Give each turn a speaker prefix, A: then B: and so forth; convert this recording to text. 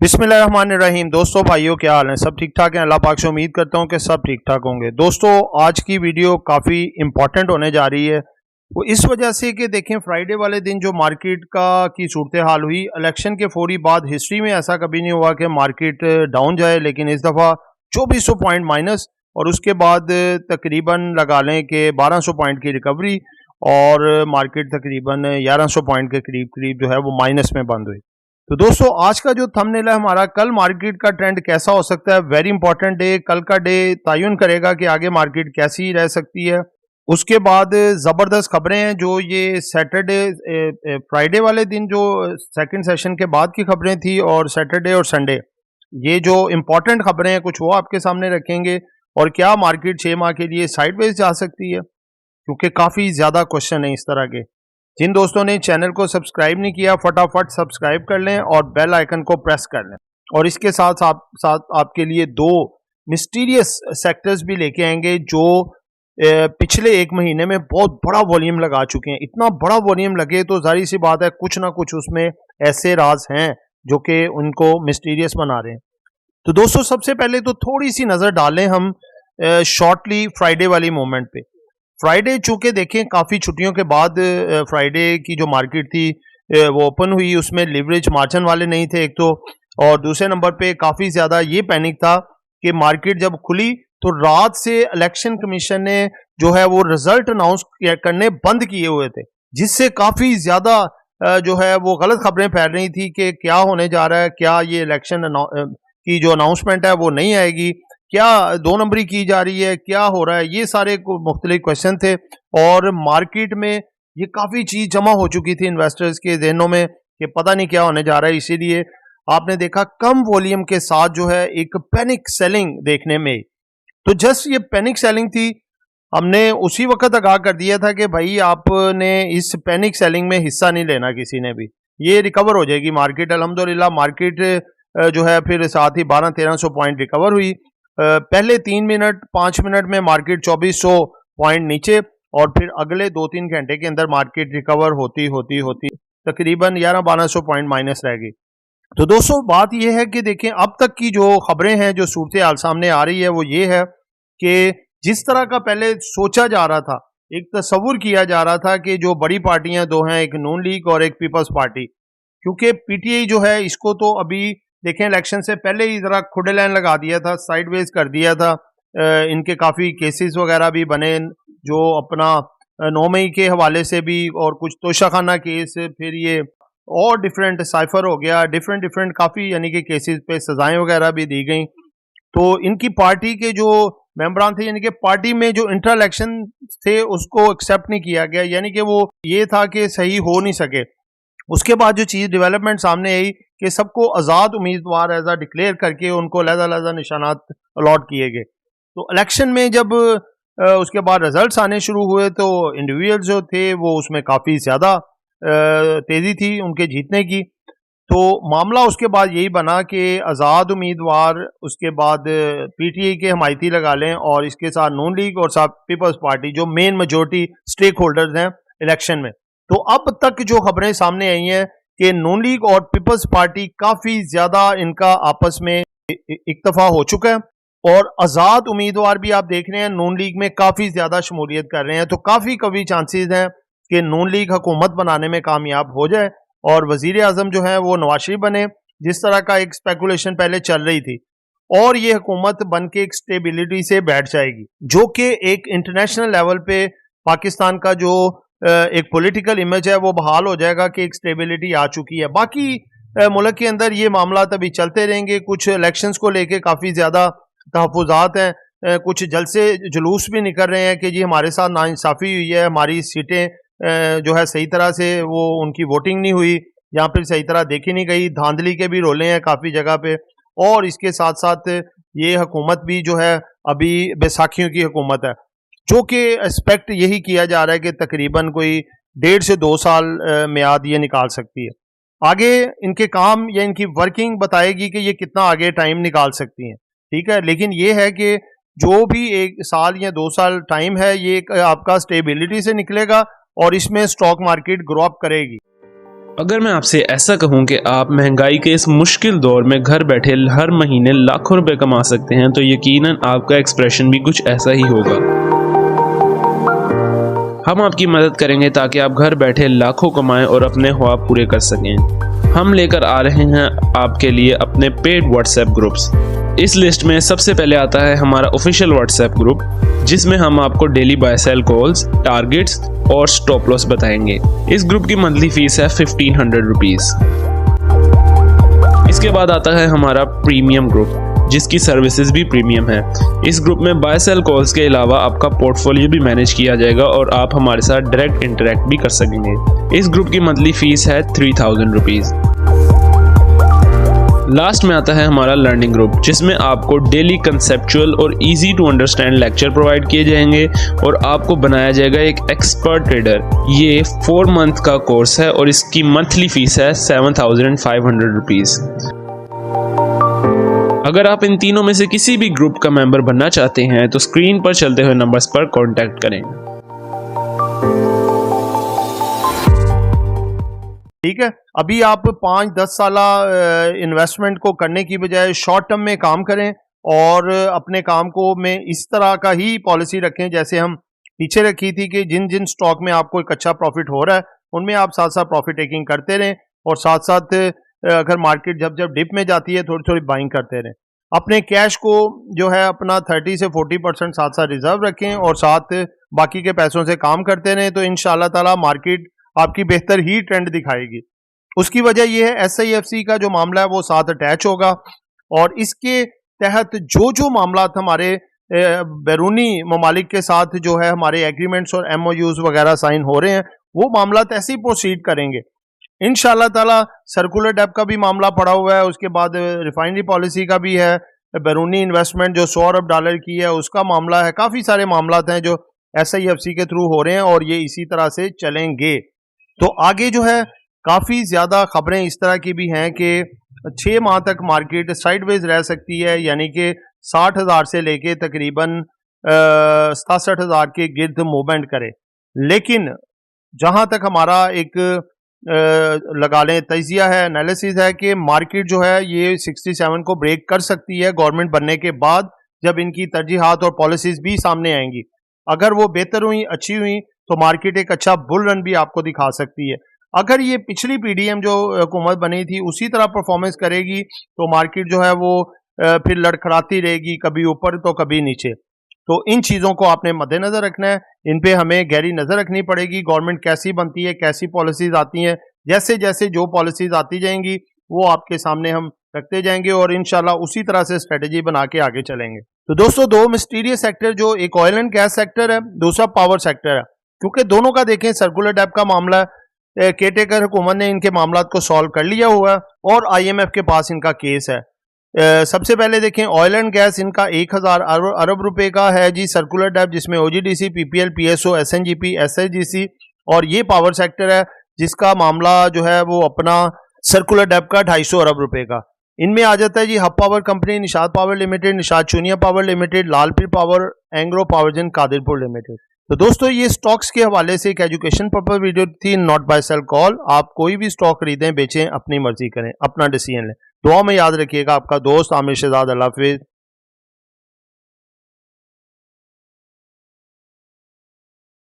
A: बिस्मिल्लाहिर्रहमानिर्रहीम। दोस्तों भाइयों, क्या हाल है? सब ठीक ठाक हैं? अल्लाह पाक से उम्मीद करता हूं कि सब ठीक ठाक होंगे। दोस्तों, आज की वीडियो काफ़ी इम्पॉर्टेंट होने जा रही है। वो इस वजह से कि देखें, फ्राइडे वाले दिन जो मार्केट का की सूरत हाल हुई, इलेक्शन के फौरी बाद हिस्ट्री में ऐसा कभी नहीं हुआ कि मार्केट डाउन जाए, लेकिन इस दफ़ा 2400 पॉइंट माइनस और उसके बाद तकरीबन लगा लें कि 1200 पॉइंट की रिकवरी और मार्केट तकरीबन 1100 पॉइंट के करीब करीब जो है वो माइनस में बंद हुई। तो दोस्तों, आज का जो थंबनेल है हमारा, कल मार्केट का ट्रेंड कैसा हो सकता है। वेरी इंपॉर्टेंट डे, कल का डे तयन करेगा कि आगे मार्केट कैसी रह सकती है। उसके बाद ज़बरदस्त खबरें हैं जो ये सैटरडे फ्राइडे वाले दिन जो सेकंड सेशन के बाद की खबरें थी, और सैटरडे और संडे ये जो इम्पोर्टेंट खबरें हैं कुछ वो आपके सामने रखेंगे। और क्या मार्केट 6 माह के लिए साइडवेज जा सकती है, क्योंकि काफ़ी ज़्यादा क्वेश्चन है इस तरह के। जिन दोस्तों ने चैनल को सब्सक्राइब नहीं किया, फटाफट सब्सक्राइब कर लें और बेल आइकन को प्रेस कर लें। और इसके साथ आपके लिए दो मिस्टीरियस सेक्टर्स भी लेके आएंगे जो पिछले एक महीने में बहुत बड़ा वॉल्यूम लगा चुके हैं। इतना बड़ा वॉल्यूम लगे तो जाहिर सी बात है कुछ ना कुछ उसमें ऐसे राज हैं जो कि उनको मिस्टीरियस बना रहे हैं। तो दोस्तों, सबसे पहले तो थोड़ी सी नज़र डालें हम शॉर्टली फ्राइडे वाली मोमेंट पे। फ्राइडे चूंकि देखें काफ़ी छुट्टियों के बाद फ्राइडे की जो मार्केट थी वो ओपन हुई, उसमें लिवरेज मार्जिन वाले नहीं थे एक तो, और दूसरे नंबर पे काफ़ी ज़्यादा ये पैनिक था कि मार्केट जब खुली तो रात से इलेक्शन कमीशन ने जो है वो रिजल्ट अनाउंस करने बंद किए हुए थे, जिससे काफ़ी ज़्यादा जो है वो गलत खबरें फैल रही थी कि क्या होने जा रहा है, क्या ये इलेक्शन की जो अनाउंसमेंट है वो नहीं आएगी, क्या 2 नंबरी की जा रही है, क्या हो रहा है। ये सारे मुख्तलिफ क्वेश्चन थे और मार्केट में ये काफ़ी चीज़ जमा हो चुकी थी इन्वेस्टर्स के जहनों में कि पता नहीं क्या होने जा रहा है। इसीलिए आपने देखा कम वॉल्यूम के साथ जो है एक पैनिक सेलिंग देखने में। तो जस्ट ये पैनिक सेलिंग थी, हमने उसी वक्त आगाह कर दिया था कि भाई आपने इस पैनिक सेलिंग में हिस्सा नहीं लेना किसी ने भी। ये रिकवर हो जाएगी मार्केट, अल्हम्दुलिल्लाह। मार्केट जो है फिर साथ ही 1200-1300 पॉइंट रिकवर हुई। पहले 3 मिनट 5 मिनट में मार्केट 2400 पॉइंट नीचे, और फिर अगले 2-3 घंटे के अंदर मार्केट रिकवर होती होती होती तकरीबन 1100-1200 पॉइंट माइनस रह गई। तो दोस्तों, बात यह है कि देखें अब तक की जो खबरें हैं, जो सूरत हाल सामने आ रही है वो ये है कि जिस तरह का पहले सोचा जा रहा था, एक तस्वुर किया जा रहा था कि जो बड़ी पार्टियां दो हैं, एक नून लीग और एक पीपल्स पार्टी, क्योंकि पीटीआई जो है इसको तो अभी देखें इलेक्शन से पहले ही ज़रा खुडे लाइन लगा दिया था, साइडवेज कर दिया था। इनके काफ़ी केसेस वगैरह भी बने, जो अपना 9 मई के हवाले से भी, और कुछ तोशाखाना केस, फिर ये और डिफरेंट साइफर हो गया, डिफरेंट काफ़ी यानी कि केसेस पे सजाएं वगैरह भी दी गई। तो इनकी पार्टी के जो मेंबरान थे, यानी कि पार्टी में जो इंटर इलेक्शन थे उसको एक्सेप्ट नहीं किया गया, यानी कि वो ये था कि सही हो नहीं सके। उसके बाद जो चीज़ डेवलपमेंट सामने आई कि सबको आज़ाद उम्मीदवार एज डिक्लेयर करके उनको अलग-अलग निशानात अलॉट किए गए। तो इलेक्शन में जब उसके बाद रिजल्ट्स आने शुरू हुए तो इंडिविजुअल्स जो थे वो उसमें काफ़ी ज़्यादा तेज़ी थी उनके जीतने की। तो मामला उसके बाद यही बना कि आज़ाद उम्मीदवार, उसके बाद पीटीआई के हमायती लगा लें, और इसके साथ नून लीग और साथ पीपल्स पार्टी जो मेन मेजॉरिटी स्टेक होल्डर्स हैं इलेक्शन में। तो अब तक जो खबरें सामने आई हैं कि नून लीग और पीपल्स पार्टी काफ़ी ज़्यादा इनका आपस में इक्तफा हो चुका है, और आज़ाद उम्मीदवार भी आप देख रहे हैं नून लीग में काफ़ी ज़्यादा शमूलियत कर रहे हैं। तो काफ़ी चांसेस हैं कि नून लीग हुकूमत बनाने में कामयाब हो जाए और वज़ीर आज़म जो है वो नवाज शरीफ बने, जिस तरह का एक स्पेकुलेशन पहले चल रही थी, और ये हुकूमत बन के एक स्टेबिलिटी से बैठ जाएगी, जो कि एक इंटरनेशनल लेवल पे पाकिस्तान का जो एक पॉलिटिकल इमेज है वो बहाल हो जाएगा कि एक स्टेबिलिटी आ चुकी है। बाकी मुल्क के अंदर ये मामला तभी चलते रहेंगे। कुछ इलेक्शंस को लेके काफ़ी ज़्यादा तहफ़्फ़ुज़ात हैं, कुछ जलसे जुलूस भी निकल रहे हैं कि जी हमारे साथ नाइंसाफ़ी हुई है, हमारी सीटें जो है सही तरह से वो उनकी वोटिंग नहीं हुई, या फिर सही तरह देखी नहीं गई। धांधली के भी रोले हैं काफ़ी जगह पे, और इसके साथ साथ ये हुकूमत भी जो है अभी बैसाखियों की हुकूमत है, जो कि एक्सपेक्ट यही किया जा रहा है कि तकरीबन कोई 1.5 से 2 साल मियाद ये निकाल सकती है। आगे इनके काम या इनकी वर्किंग बताएगी कि ये कितना आगे टाइम निकाल सकती हैं, ठीक है। लेकिन ये है कि जो भी 1 साल या 2 साल टाइम है, ये आपका स्टेबिलिटी से निकलेगा और इसमें स्टॉक मार्केट ग्रो अप करेगी।
B: अगर मैं आपसे ऐसा कहूं कि आप महंगाई के इस मुश्किल दौर में घर बैठे हर महीने लाखों रुपए कमा सकते हैं, तो यकीनन आपका एक्सप्रेशन भी कुछ ऐसा ही होगा। हम आपकी मदद करेंगे ताकि आप घर बैठे लाखों कमाएं और अपने ख्वाब पूरे कर सकें। हम लेकर आ रहे हैं आपके लिए अपने पेड व्हाट्सएप ग्रुप्स। इस लिस्ट में सबसे पहले आता है हमारा ऑफिशियल व्हाट्सएप ग्रुप, जिसमें हम आपको daily buy sell calls, targets और स्टॉप लॉस बताएंगे। इस ग्रुप की मंथली फीस है 1500 रुपीज़। इसके बाद आता है हमारा प्रीमियम ग्रुप, जिसकी सर्विसेज भी प्रीमियम है। इस ग्रुप में बाय सेल कॉल्स के अलावा आपका पोर्टफोलियो भी मैनेज किया जाएगा और आप हमारे साथ डायरेक्ट इंटरेक्ट भी कर सकेंगे। इस ग्रुप की मंथली फीस है 3000 रुपीज़। लास्ट में आता है हमारा लर्निंग ग्रुप, जिसमें आपको डेली कंसेप्चुअल और easy to understand lecture provide किए जाएंगे और आपको बनाया जाएगा एक एक्सपर्ट ट्रेडर। ये 4 मंथ का कोर्स है और इसकी मंथली फीस है 7500 रुपीज़। अगर आप इन तीनों में से किसी भी ग्रुप का मेंबर बनना चाहते हैं तो स्क्रीन पर चलते हुए नंबर्स पर कांटेक्ट करें।
A: ठीक है, अभी आप 5-10 साला इन्वेस्टमेंट को करने की बजाय शॉर्ट टर्म में काम करें और अपने काम को में इस तरह का ही पॉलिसी रखें जैसे हम पीछे रखी थी कि जिन जिन स्टॉक में आपको एक अच्छा प्रॉफिट हो रहा है उनमें आप साथ साथ प्रॉफिट टेकिंग करते रहें और साथ साथ अगर मार्केट जब जब डिप में जाती है थोड़ी थोड़ी बाइंग करते रहें। अपने कैश को जो है अपना 30 से 40% साथ साथ रिजर्व रखें और साथ बाकी के पैसों से काम करते रहें, तो इंशाल्लाह ताला मार्केट आपकी बेहतर ही ट्रेंड दिखाएगी। उसकी वजह यह है SIFC का जो मामला है वो साथ अटैच होगा और इसके तहत जो जो मामला हमारे बैरूनी ममालिक के साथ जो है हमारे एग्रीमेंट्स और MOUs वगैरह साइन हो रहे हैं वो मामला ऐसे ही प्रोसीड करेंगे इंशाल्लाह ताला। सर्कुलर डेब्ट का भी मामला पड़ा हुआ है, उसके बाद रिफाइनरी पॉलिसी का भी है, बैरूनी इन्वेस्टमेंट जो $100 अरब की है उसका मामला है। काफ़ी सारे मामला हैं जो SIFC के थ्रू हो रहे हैं और ये इसी तरह से चलेंगे। तो आगे जो है काफ़ी ज़्यादा खबरें इस तरह की भी हैं कि 6 माह तक मार्केट साइडवेज रह सकती है, यानी कि 60,000 से लेके तकरीबन 67,000 के गिर्द मूवमेंट करे। लेकिन जहां तक हमारा एक लगा लें तजिया है, एनालिसिस है कि मार्केट जो है ये 67 को ब्रेक कर सकती है गवर्नमेंट बनने के बाद, जब इनकी तरजीहात और पॉलिसीज भी सामने आएंगी। अगर वो बेहतर हुई, अच्छी हुई, तो मार्केट एक अच्छा बुल रन भी आपको दिखा सकती है। अगर ये पिछली PDM जो हुकूमत बनी थी उसी तरह परफॉर्मेंस करेगी तो मार्केट जो है वो फिर लड़खड़ाती रहेगी, कभी ऊपर तो कभी नीचे। तो इन चीज़ों को आपने मद्देनजर रखना है, इन पे हमें गहरी नज़र रखनी पड़ेगी। गवर्नमेंट कैसी बनती है, कैसी पॉलिसीज आती हैं, जैसे जैसे जो पॉलिसीज आती जाएंगी वो आपके सामने हम रखते जाएंगे और इंशाल्लाह उसी तरह से स्ट्रेटेजी बना के आगे चलेंगे। तो दोस्तों, दो मिस्टीरियस सेक्टर, जो एक ऑयल एंड गैस सेक्टर है, दूसरा पावर सेक्टर है, क्योंकि दोनों का देखें सर्कुलर डेब्ट का मामला है, केयरटेकर हुकूमत ने इनके मामला को सॉल्व कर लिया हुआ है और IMF के पास इनका केस है। सबसे पहले देखें ऑयल एंड गैस, इनका 1000 अरब रुपए का है जी सर्कुलर डेब्ट, जिसमें OGDC, PPL, PSO, SNGP, SHGC, और ये पावर सेक्टर है जिसका मामला जो है वो अपना सर्कुलर डेब्ट का 250 अरब रुपए का। इनमें आ जाता है जी Hub power company, Nishat power limited, Nishat Chunian power limited, Lalpir power, Engro Powergen, Qadirpur limited. तो दोस्तों, ये स्टॉक्स के हवाले से एक एजुकेशन पर्पज वीडियो थी, नॉट बाय सेल कॉल। आप कोई भी स्टॉक खरीदें बेचें, अपनी मर्जी करें, अपना डिसीजन लें। दुआ में याद रखिएगा। आपका दोस्त आमिर शहजाद। अल्लाह हाफिज़।